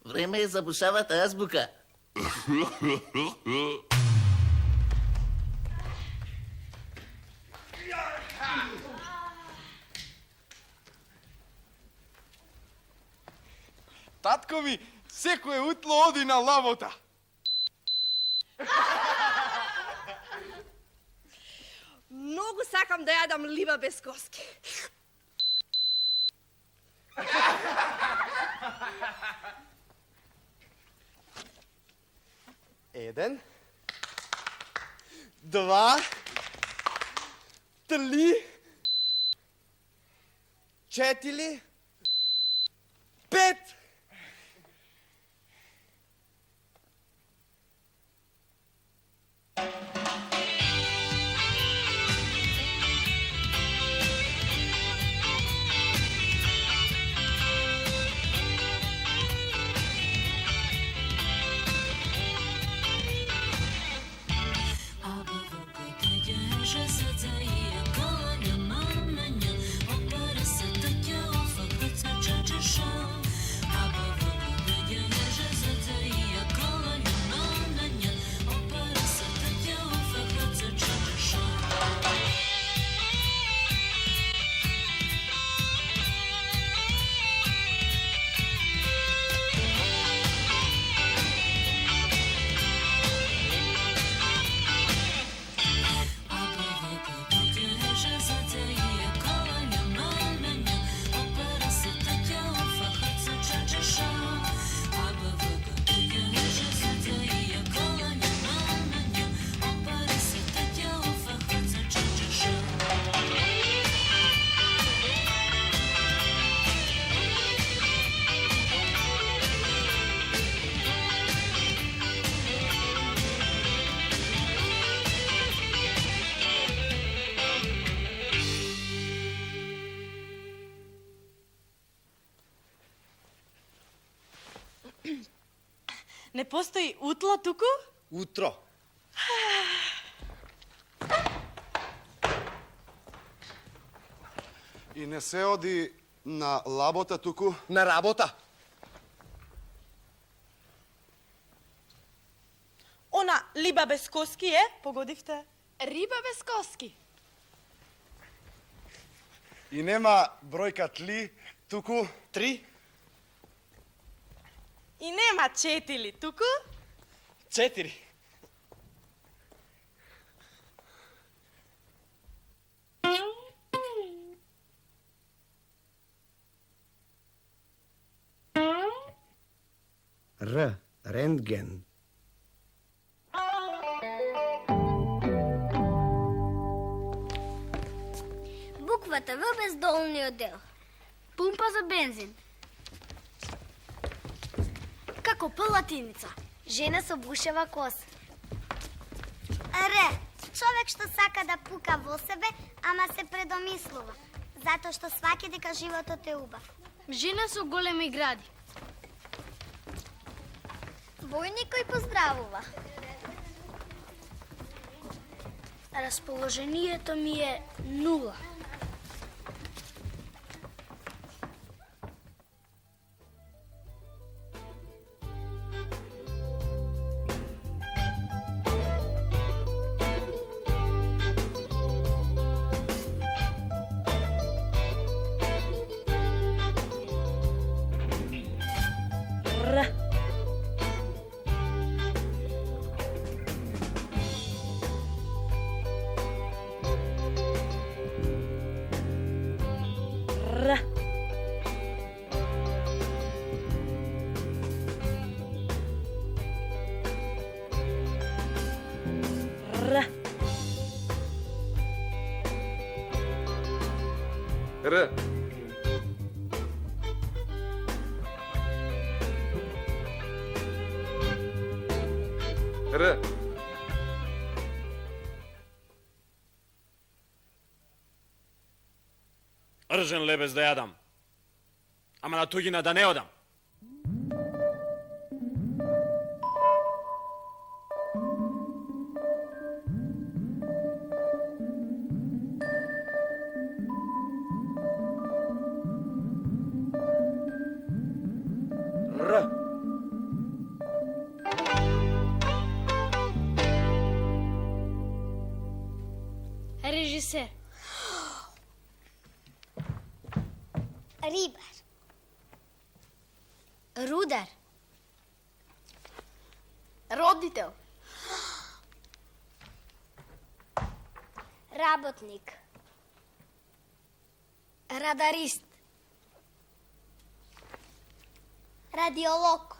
Време е за бушавата азбука. Татко ми, секое утло оди на лабота. Многу сакам да јадам либа без коски. Еден, два, три, четири, пет. Не постои утло туку? Утро. И не се оди на лабота туку? На работа. Она либа без коски е, погодивте? Риба без коски. И нема бројка тли туку? Три, И нема четили туку? четири. Р. Рентген. Буквата В без долниот дел. Пумпа за бензин. Како П латиница. Жена со бушева коса. Р. Човек што сака да пука во себе, ама се предомислува. Затоа што сваќа дека животот е убав. Жена со големи гради. Војник кој поздравува. Расположението ми е нула. Р. Р. Р. Р. Р. Ржен лебез да јадам. Ама на туѓина да не одам. Режисер. Рибар. Рудар. Родител. Работник. Радарист. Радиолог.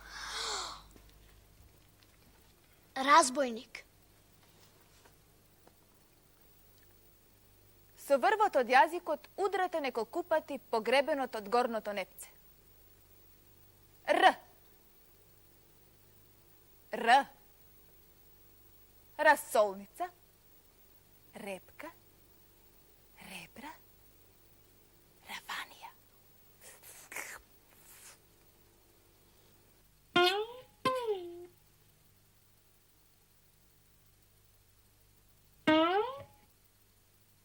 Разбойник. Со врвот од јазикот удрете неколку пати погребенот од горното непце. Р. Р. Расолница. Репка. Ребра. Раванија.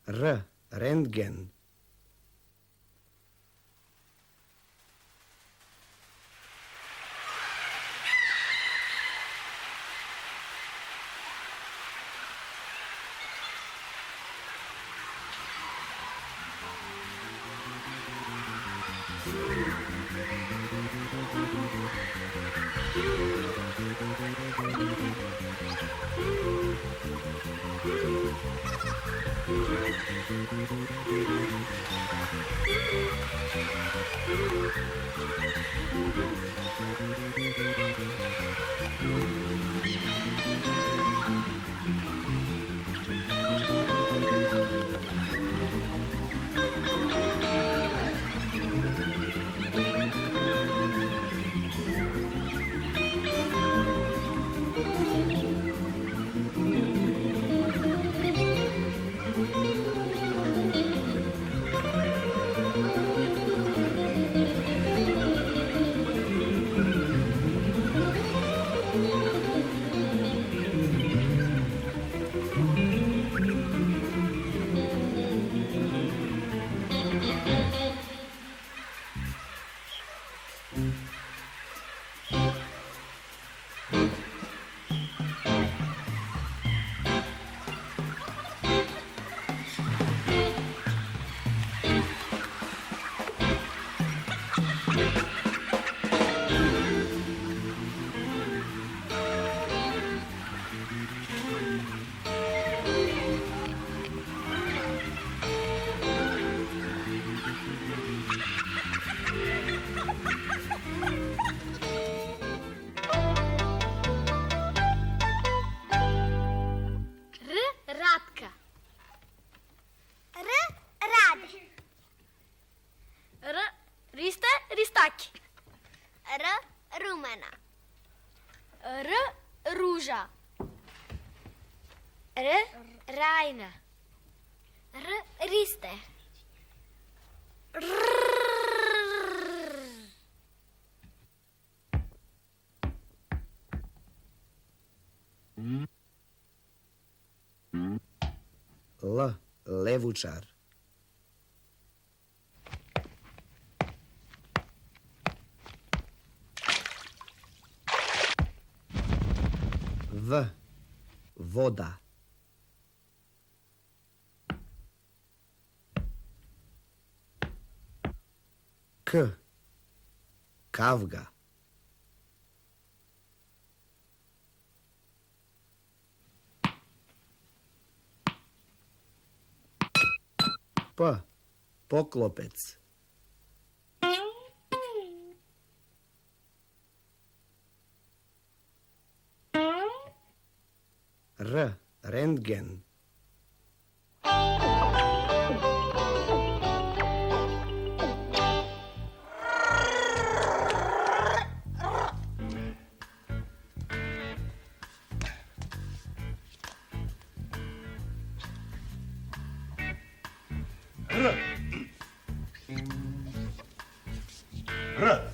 Р. Рентген. Радка. Р. Раде. Р. Ристе, Ристаки. Р. Румена. Р. Ружа. Р. Рајна. Р. Ристе. Л. Левучар. В. Вода. К. Кавга. П. Поклопец. Р. Рентген. Р. Р.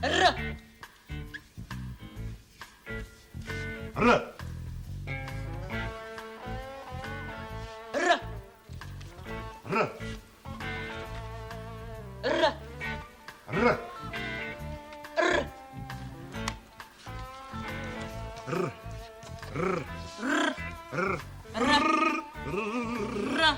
Р. Р. Р. Р. Р. Р. Р. Р. Р. На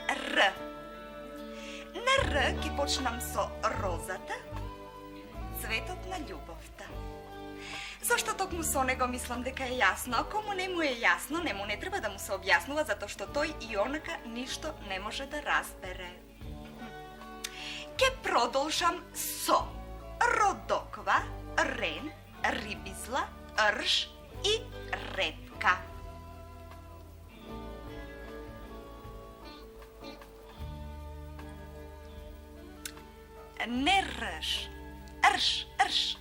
Р. На Р ќе почнам со розата, цветот на љубовта. Зошто токму со него мислам дека е јасно, а кому не му е јасно, нему не треба да му се објаснува, затоа што тој и онака ништо не може да разбере. Ке продолжам со родоква, рен, рибизла, рж и ретка. Не рж, рж, рж.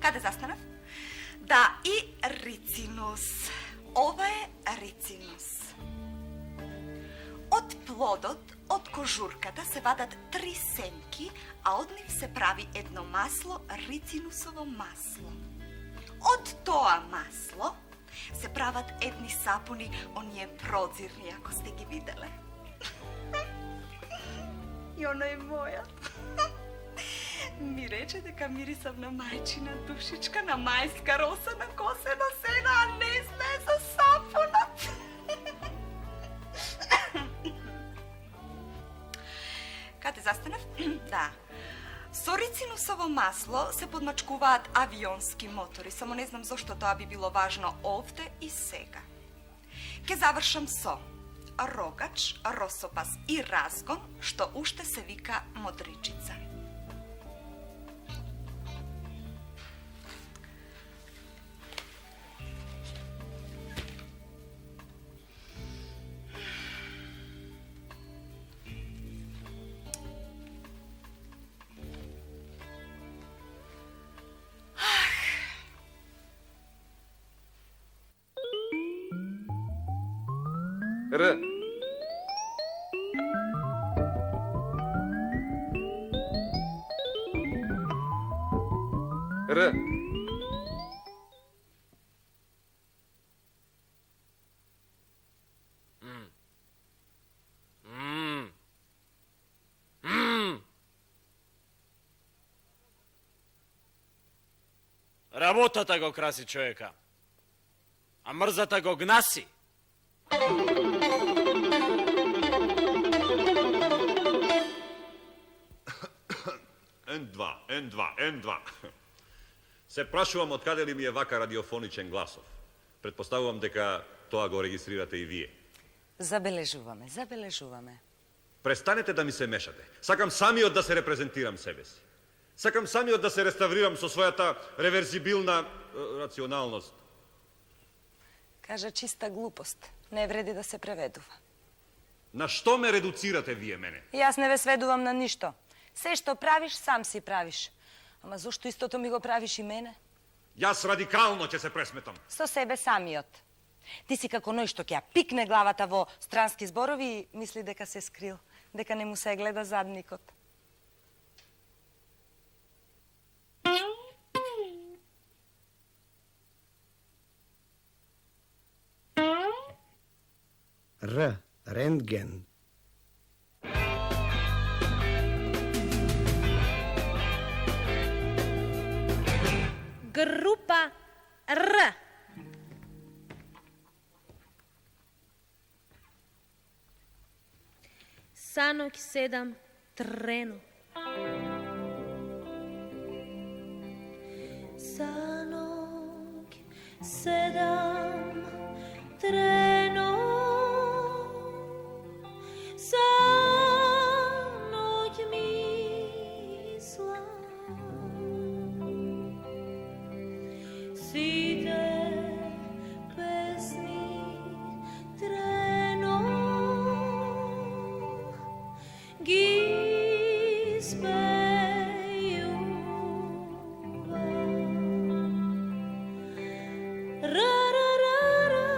Каде застанав? Да, и рицинус. Ова е рицинус. Од плодот, од кожурката се вадат 3 сенки, а од нив се прави едно масло, рицинусово масло. Од тоа масло се прават едни сапуни, оние прозирни, ако сте ги виделе. И оно е моја. Ми рече дека мирисам на мајчина душичка, на мајска роса на косено сено, а не знае за сапунот. Каде застанав? Да. Со рицинусово масло се подмачкуваат авионски мотори, само не знам зошто тоа би било важно овде и сега. Ке завршам со рогач, росопас и разгон, што уште се вика модричица. Р. Р. Работата го краси човека, а мрзата го гнаси. N2. Се прашувам од каде ли ми е вака радиофоничен гласов. Предпоставувам дека тоа го регистрирате и вие. Забележуваме. Престанете да ми се мешате. Сакам самиот да се репрезентирам себе си. Сакам самиот да се реставрирам со својата реверзибилна рационалност. Кажа чиста глупост. Не вреди да се преведува. На што ме редуцирате вие мене? Јас не ве сведувам на ништо. Се што правиш, сам си правиш. Ама зошто истото ми го правиш и мене? Јас радикално ќе се пресметам. Со себе самиот. Ти си како ној што ќе ја пикне главата во странски зборови и мисли дека се скрил, дека не му се гледа задникот. Р. Рентген. Група Р. Санок 7 трено. Санок 7 трено. Санок мисла. Сите песни трено ги спејува. Ра, ра, ра, ра.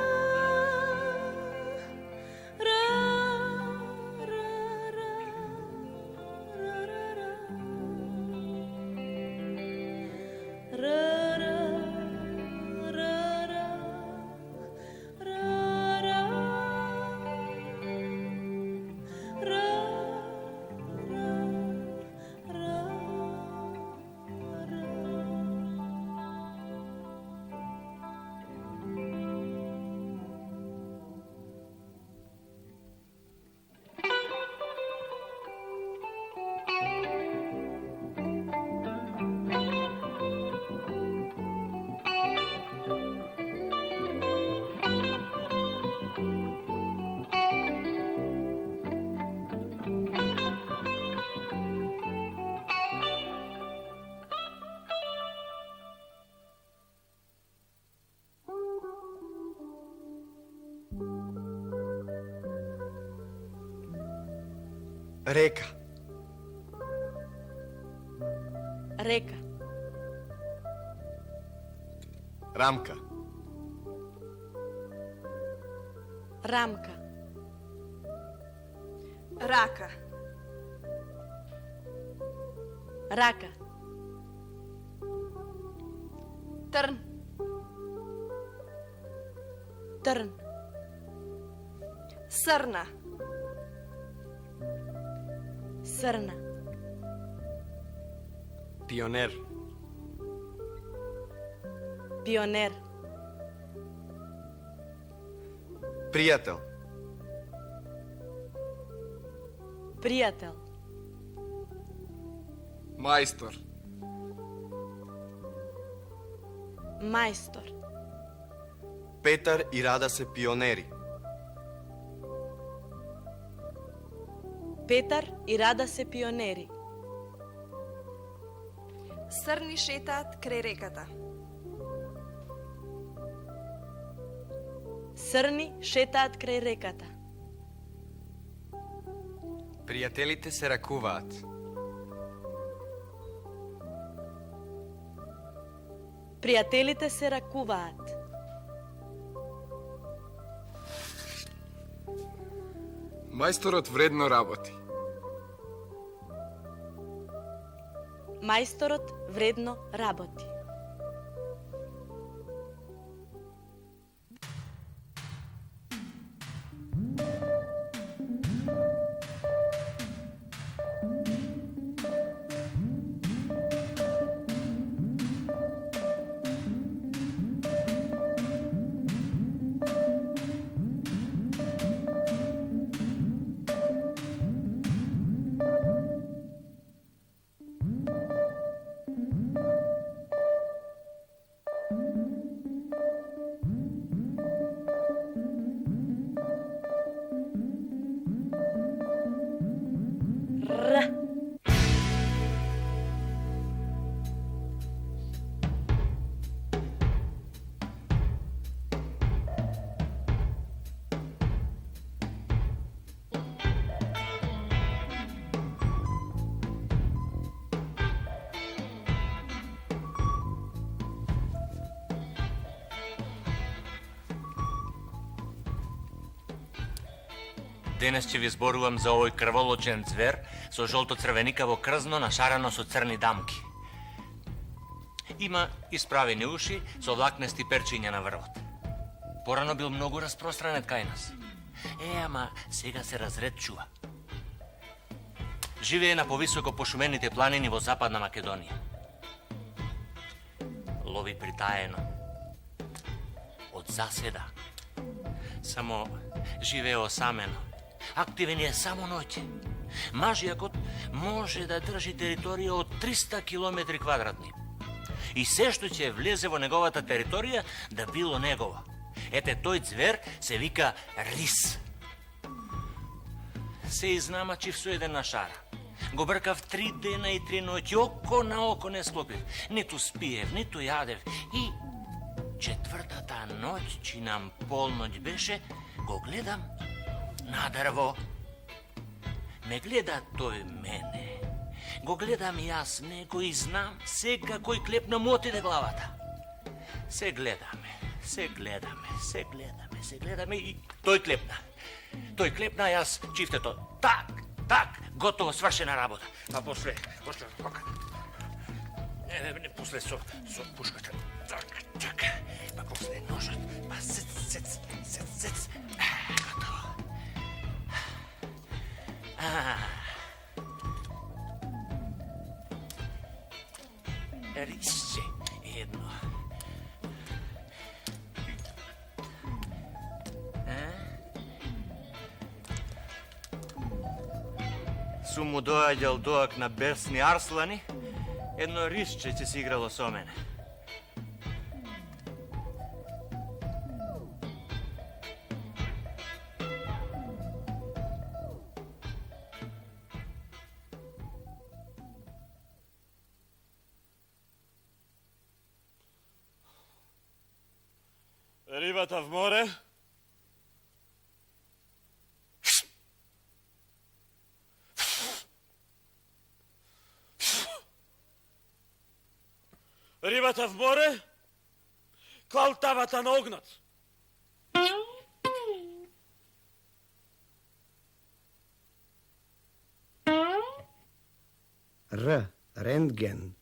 Река. Река. Рамка. Рамка. Рака. Рака. Трн. Трн. Срна. Срна. Пионер. Пионер. Пријател. Пријател. Мајстор. Мајстор. Петар и Рада се пионери. Петар и Рада се пионери. Срни шетаат крај реката. Срни шетаат крај реката. Пријателите се ракуваат. Пријателите се ракуваат. Мајсторот вредно работи. Мајсторот вредно работи. Денес ќе ви зборувам за овој крволочен звер со жолто-црвеникаво крзно нашарано со црни дамки. Има исправени уши со влакнести перчиња на врвот. Порано бил многу распространет кај нас. Ама сега се разредчува. Живее на повисоко пошумените планини во Западна Македонија. Лови притаено. Од заседа. Само живее осамено. Активен е само ноќе. Мажијакот може да држи територија од 300 км квадратни. И се што ќе влезе во неговата територија да било негово. Ете, тој звер се вика рис. Се изнамачив со еден нашара. Го бркав 3 дена и 3 ноќи, око на око не склопив. Ниту спиев, ниту јадев. И четвртата ноќ, чи нам полноќ беше, го гледам на дрво. Ме гледа тој мене. Го гледам јас него и знам сега кој клепна му отиде главата. Се гледаме и тој клепна. Тој клепна, јас чифтето. Так, готово, свршена работа. А после после со пушката. Так. Па после ножот. Па сец. Готово. Рисче едно. Сум му доаѓал доак на бесни арслани, едно рисче ќе си играло со мене. Рибата в море. Рибата в море, клалтавата на огнот. Р. Рентген.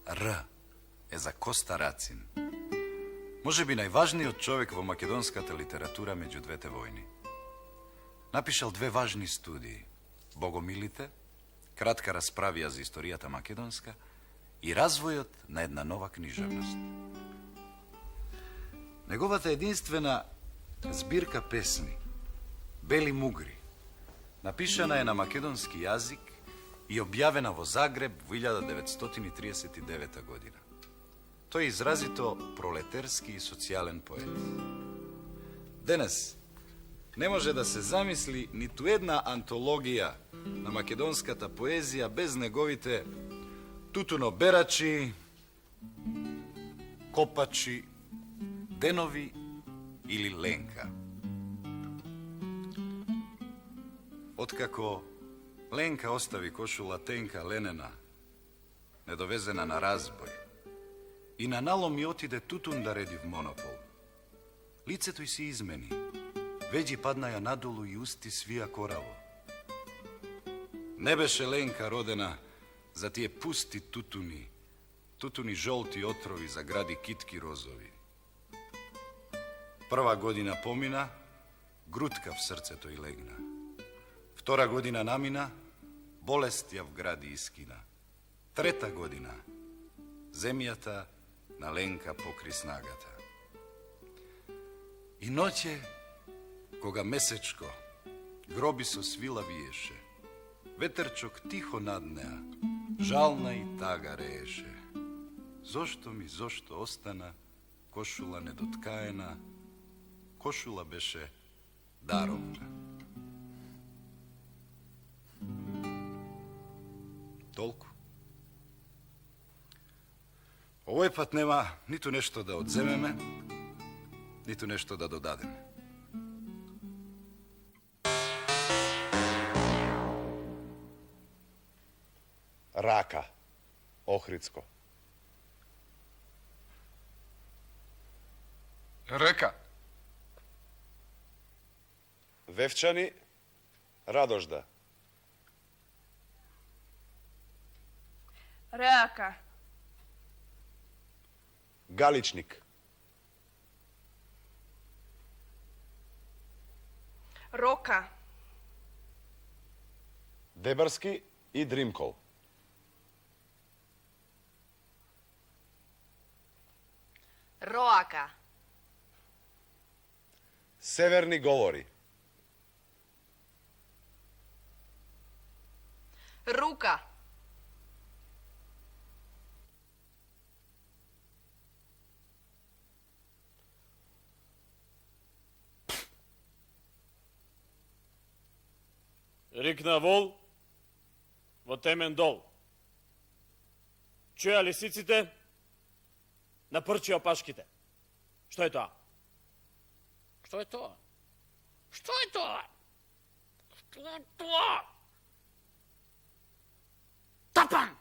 Р е за Коста Рацин. Може би најважниот човек во македонската литература меѓу двете војни. Напишал две важни студии: Богомилите, кратка расправија за историјата македонска и развојот на една нова книжевност. Неговата единствена збирка песни, Бели мугри, напишана е на македонски јазик и објавена во Загреб во 1939 година. Тој е изразито пролетерски и социјален поет. Денес не може да се замисли ниту една антологија на македонската поезија без неговите тутуноберачи, копачи, денови или Ленка. Откако Ленка остави кошула тенка ленена, недовезена на разбој, и на налом отиде тутун да реди в монопол, лицето й се измени, веđи паднаја надолу и усти свија кораво. Не беше Ленка родена за тие пусти тутуни жолти отрови за гради китки розови. Прва година помина, грудка в срцето й легна. Втора година намина, болест ја вгради и скина. Трета година, земјата на Ленка покри снагата. И ноќе, кога месечко гроби со свила виеше, ветерчок тихо над неа, жална и тага рееше. Зошто остана кошула недоткаена, кошула беше даровна. Толку. Овој пат нема ниту нешто да одземеме, ниту нешто да додадеме. Рака, Охридско. Река. Вевчани, Радожда. Рака. Галичник. Рока. Дебарски и Дримкол. Роака. Северни говори. Рука. Рикна вол во темен дол. Чуја лисиците, напрчи опашките. Што е тоа? Што е тоа? Што е тоа? Што е тоа? Тапан!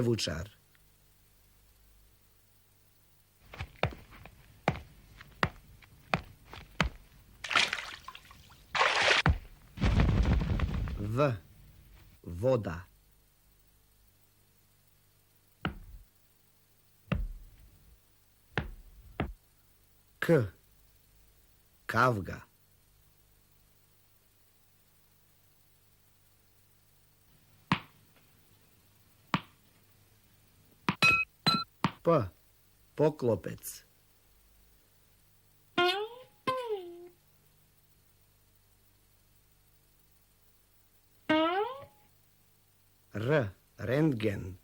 Певучар. В. Вода. К. Кавга. П. Поклопец. Р. Рентген.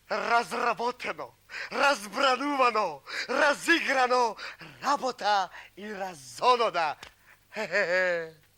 Разработено, разбранувано, разиграно, работа и разонода. Хе-хе-хе.